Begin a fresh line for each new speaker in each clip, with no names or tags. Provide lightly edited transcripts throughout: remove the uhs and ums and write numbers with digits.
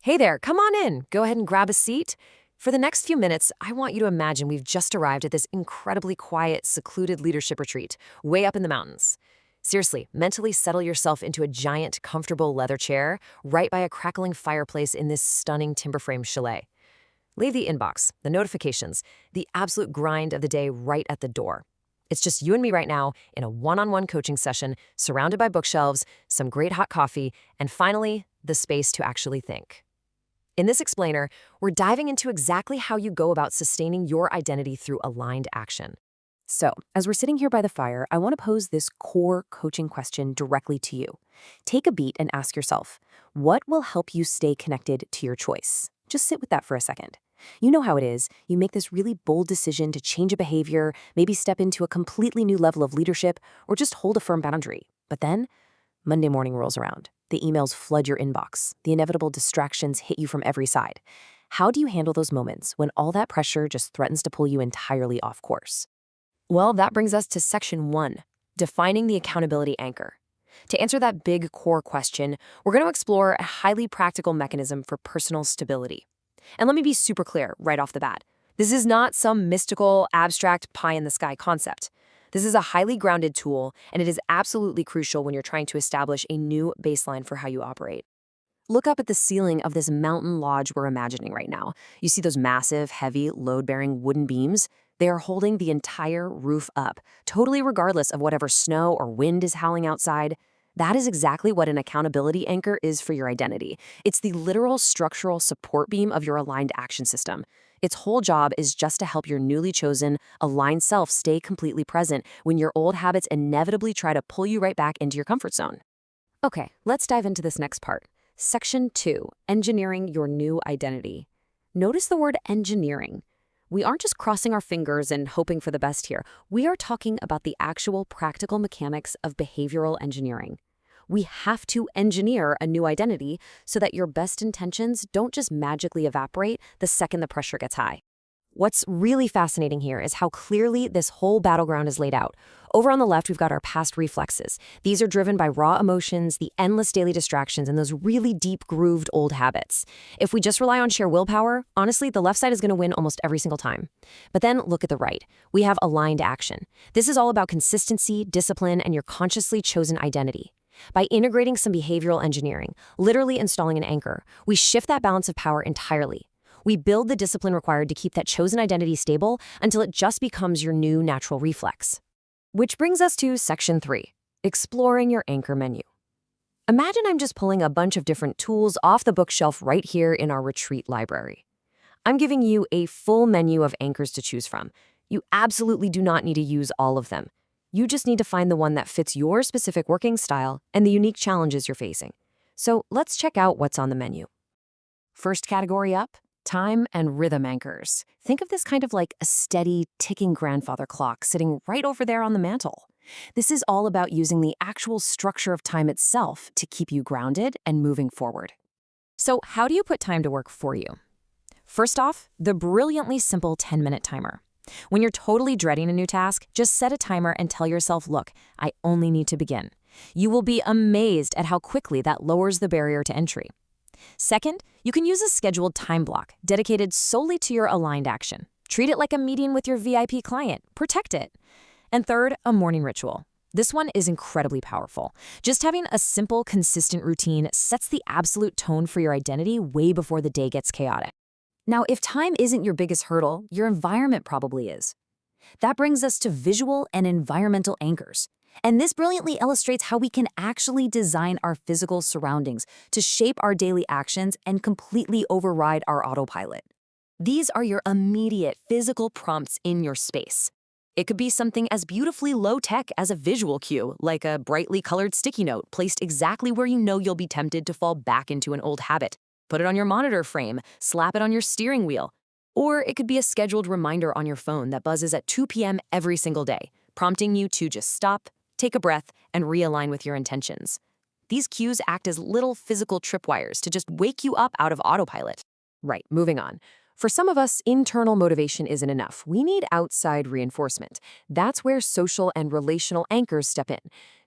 Hey there, come on in. Go ahead and grab a seat. For the next few minutes, I want you to imagine we've just arrived at this incredibly quiet, secluded leadership retreat, way up in the mountains. Seriously, mentally settle yourself into a giant, comfortable leather chair right by a crackling fireplace in this stunning timber frame chalet. Leave the inbox, the notifications, the absolute grind of the day right at the door. It's just you and me right now in a one-on-one coaching session, surrounded by bookshelves, some great hot coffee, and finally, the space to actually think. In this explainer, we're diving into exactly how you go about sustaining your identity through aligned action. So, as we're sitting here by the fire, I want to pose this core coaching question directly to you. Take a beat and ask yourself, what will help you stay connected to your choice? Just sit with that for a second. You know how it is. You make this really bold decision to change a behavior, maybe step into a completely new level of leadership, or just hold a firm boundary. But then, Monday morning rolls around. The emails flood your inbox. The inevitable distractions hit you from every side. How do you handle those moments when all that pressure just threatens to pull you entirely off course? Well, that brings us to section 1, defining the accountability anchor. To answer that big core question, we're going to explore a highly practical mechanism for personal stability. And let me be super clear right off the bat. This is not some mystical, abstract pie-in-the-sky concept. This is a highly grounded tool, and it is absolutely crucial when you're trying to establish a new baseline for how you operate. Look up at the ceiling of this mountain lodge we're imagining right now. You see those massive, heavy, load-bearing wooden beams? They are holding the entire roof up, totally regardless of whatever snow or wind is howling outside. That is exactly what an accountability anchor is for your identity. It's the literal structural support beam of your aligned action system. Its whole job is just to help your newly chosen, aligned self stay completely present when your old habits inevitably try to pull you right back into your comfort zone. Okay, let's dive into this next part. Section 2, engineering your new identity. Notice the word engineering. We aren't just crossing our fingers and hoping for the best here. We are talking about the actual practical mechanics of behavioral engineering. We have to engineer a new identity so that your best intentions don't just magically evaporate the second the pressure gets high. What's really fascinating here is how clearly this whole battleground is laid out. Over on the left, we've got our past reflexes. These are driven by raw emotions, the endless daily distractions, and those really deep grooved old habits. If we just rely on sheer willpower, honestly, the left side is going to win almost every single time. But then look at the right. We have aligned action. This is all about consistency, discipline, and your consciously chosen identity. By integrating some behavioral engineering, literally installing an anchor, we shift that balance of power entirely. We build the discipline required to keep that chosen identity stable until it just becomes your new natural reflex. Which brings us to section 3, exploring your anchor menu. Imagine I'm just pulling a bunch of different tools off the bookshelf right here in our retreat library. I'm giving you a full menu of anchors to choose from. You absolutely do not need to use all of them. You just need to find the one that fits your specific working style and the unique challenges you're facing. So let's check out what's on the menu. First category up, time and rhythm anchors. Think of this kind of like a steady, ticking grandfather clock sitting right over there on the mantle. This is all about using the actual structure of time itself to keep you grounded and moving forward. So how do you put time to work for you? First off, the brilliantly simple 10-minute timer. When you're totally dreading a new task, just set a timer and tell yourself, look, I only need to begin. You will be amazed at how quickly that lowers the barrier to entry. Second, you can use a scheduled time block dedicated solely to your aligned action. Treat it like a meeting with your VIP client. Protect it. And third, a morning ritual. This one is incredibly powerful. Just having a simple, consistent routine sets the absolute tone for your identity way before the day gets chaotic. Now, if time isn't your biggest hurdle, your environment probably is. That brings us to visual and environmental anchors. And this brilliantly illustrates how we can actually design our physical surroundings to shape our daily actions and completely override our autopilot. These are your immediate physical prompts in your space. It could be something as beautifully low-tech as a visual cue, like a brightly colored sticky note placed exactly where you know you'll be tempted to fall back into an old habit. Put it on your monitor frame, slap it on your steering wheel. Or it could be a scheduled reminder on your phone that buzzes at 2 p.m. every single day, prompting you to just stop, take a breath, and realign with your intentions. These cues act as little physical tripwires to just wake you up out of autopilot. Right, moving on. For some of us, internal motivation isn't enough. We need outside reinforcement. That's where social and relational anchors step in.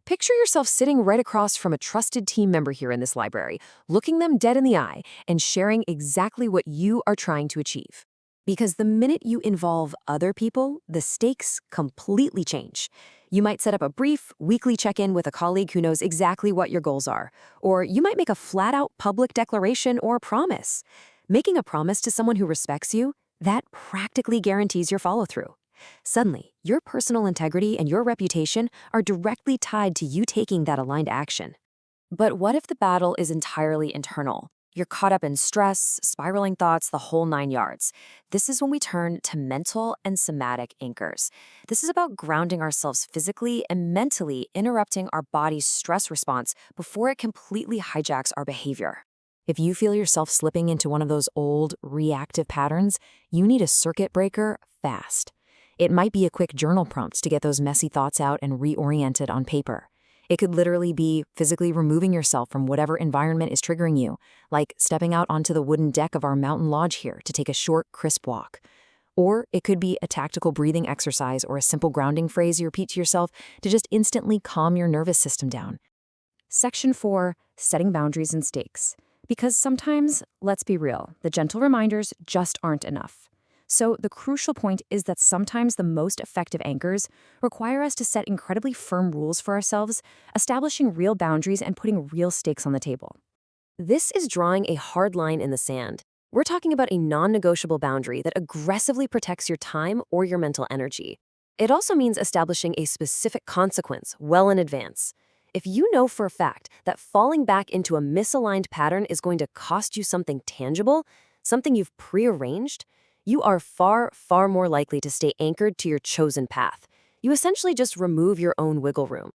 Picture yourself sitting right across from a trusted team member here in this library, looking them dead in the eye and sharing exactly what you are trying to achieve. Because the minute you involve other people, the stakes completely change. You might set up a brief, weekly check-in with a colleague who knows exactly what your goals are, or you might make a flat-out public declaration or promise. Making a promise to someone who respects you, that practically guarantees your follow-through. Suddenly, your personal integrity and your reputation are directly tied to you taking that aligned action. But what if the battle is entirely internal? You're caught up in stress, spiraling thoughts, the whole 9 yards. This is when we turn to mental and somatic anchors. This is about grounding ourselves physically and mentally, interrupting our body's stress response before it completely hijacks our behavior. If you feel yourself slipping into one of those old, reactive patterns, you need a circuit breaker fast. It might be a quick journal prompt to get those messy thoughts out and reoriented on paper. It could literally be physically removing yourself from whatever environment is triggering you, like stepping out onto the wooden deck of our mountain lodge here to take a short, crisp walk. Or it could be a tactical breathing exercise or a simple grounding phrase you repeat to yourself to just instantly calm your nervous system down. Section 4, setting boundaries and stakes. Because sometimes, let's be real, the gentle reminders just aren't enough. So the crucial point is that sometimes the most effective anchors require us to set incredibly firm rules for ourselves, establishing real boundaries and putting real stakes on the table. This is drawing a hard line in the sand. We're talking about a non-negotiable boundary that aggressively protects your time or your mental energy. It also means establishing a specific consequence well in advance. If you know for a fact that falling back into a misaligned pattern is going to cost you something tangible, something you've prearranged, you are far, far more likely to stay anchored to your chosen path. You essentially just remove your own wiggle room.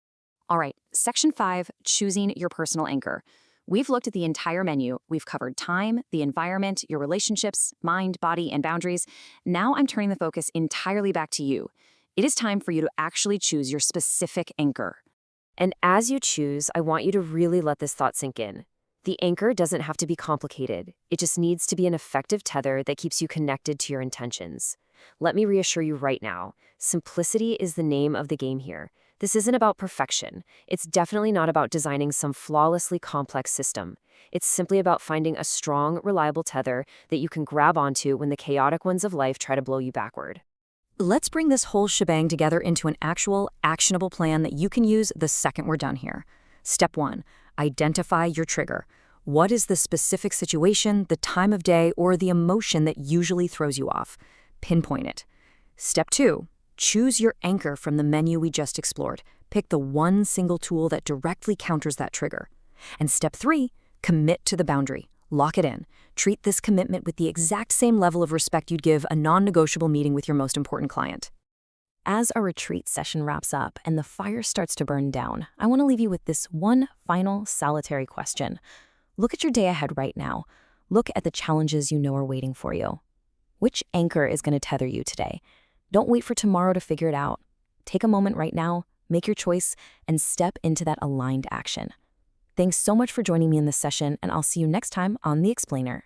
All right, Section 5, choosing your personal anchor. We've looked at the entire menu. We've covered time, the environment, your relationships, mind, body, and boundaries. Now I'm turning the focus entirely back to you. It is time for you to actually choose your specific anchor. And as you choose, I want you to really let this thought sink in. The anchor doesn't have to be complicated. It just needs to be an effective tether that keeps you connected to your intentions. Let me reassure you right now, simplicity is the name of the game here. This isn't about perfection. It's definitely not about designing some flawlessly complex system. It's simply about finding a strong, reliable tether that you can grab onto when the chaotic winds of life try to blow you backward. Let's bring this whole shebang together into an actual, actionable plan that you can use the second we're done here. Step 1. Identify your trigger. What is the specific situation, the time of day, or the emotion that usually throws you off? Pinpoint it. Step 2. Choose your anchor from the menu we just explored. Pick the one single tool that directly counters that trigger. And step 3. Commit to the boundary. Lock it in. Treat this commitment with the exact same level of respect you'd give a non-negotiable meeting with your most important client. As our retreat session wraps up and the fire starts to burn down, I want to leave you with this one final solitary question. Look at your day ahead right now. Look at the challenges you know are waiting for you. Which anchor is going to tether you today? Don't wait for tomorrow to figure it out. Take a moment right now, make your choice, and step into that aligned action. Thanks so much for joining me in this session, and I'll see you next time on The Explainer.